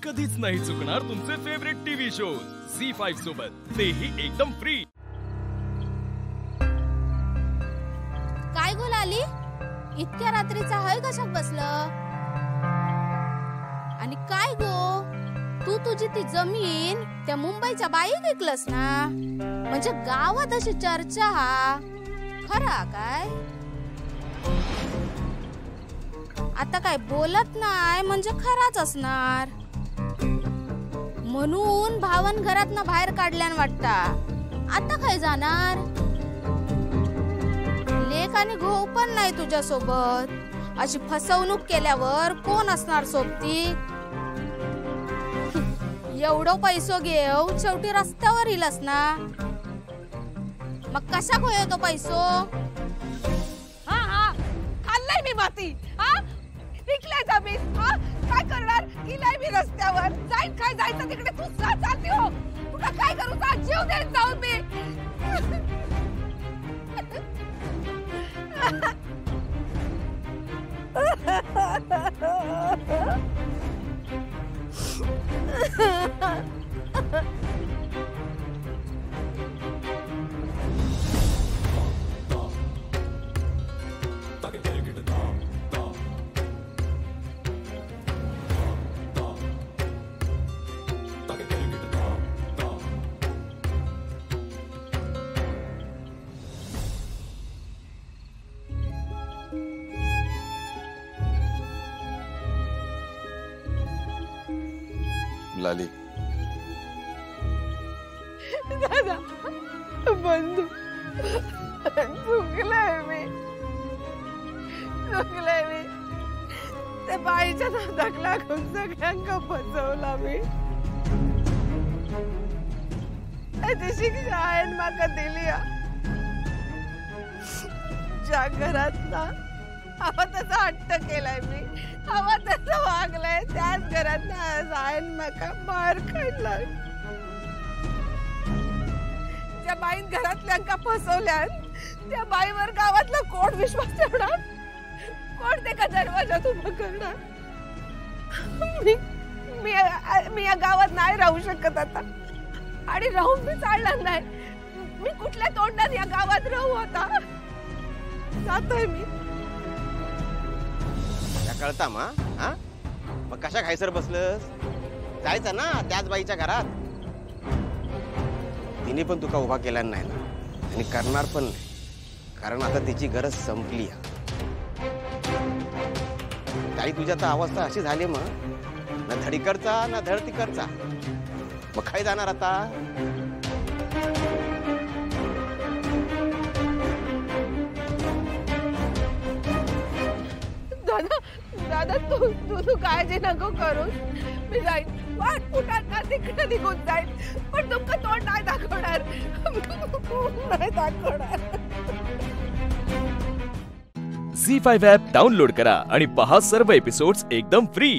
कधीच नाही चुकणार तुमचे फेवरेट टीव्ही शोज झी5 सोबत, तेही एकदम फ्री। काय गो लाली, इतक्या रात्रीचा हय कशाक बसलं? आणि काय गो, तू तुझी ती जमीन त्या मुंबईच्या बाईक विकलस ना? म्हणजे गावात अशी चर्चा हा खरा काय? आता काय बोलत नाही म्हणजे खराच असणार, म्हणून भावन घरातनं बाहेर काढल्यान वाटता। आता काय जाणार? लेक आणि घो पण नाही तुझ्या सोबत, अशी फसवणूक केल्यावर कोण असणार सोबती? एवढं पैसो घेऊ शेवटी रस्त्यावर येईलस ना, मग कशा होय तो पैसो? हा हा खाल्लाय मी माती, हा विकलाय जमीन, हा काय करणार? इलाय मी रस्त्यावर, जाईन काय जायचं तिकडे, तू चालती हो, तुला काय करू? जा जीव देत जाऊन मी। लाली, दादा बंधू, चुकलंय मी, त्या बाईच्या नादाक लागून सगळ्यांना फसवला मी। त्याची शिक्षा आयन माका दिली, ज्या घरात ना हवा तसा हट्ट केलाय मी, हवा तसं वागलाय, त्याच घरात आयन माका मार खायलाय। ज्या बाईन घरातल्यांका फसवल्यान त्या बाईवर गावातला कोण विश्वास ठेवणार? कोण ते का दरवाजा उभं करणार? मी या गावात नाही राहू शकत आता, आणि राहून मी चालणार नाही। मी कुठल्या तोंडात या गावात राहू आता? जातोय मी। कळता मा, हा मग कशा खायसर बसलस? जायचं ना त्याच बाईच्या घरात, तिने पण तुका उभा केला नाही ना, आणि करणार पण नाही, कारण आता तिची गरज संपली। ताई तुझ्या तर अवस्था अशी झाली, मग ना धडीकडचा ना धडतीकडचा, मग काय जाणार आता? दादा तू काळजी नको करूस, मी जाईन, वाट फुटात तिकडे निघून जाईन, पण तुमका तोंड नाही दाखवणार, नाही दाखवणार। झी5 ॲप डाउनलोड करा आणि पहा सर्व एपिसोड्स एकदम फ्री।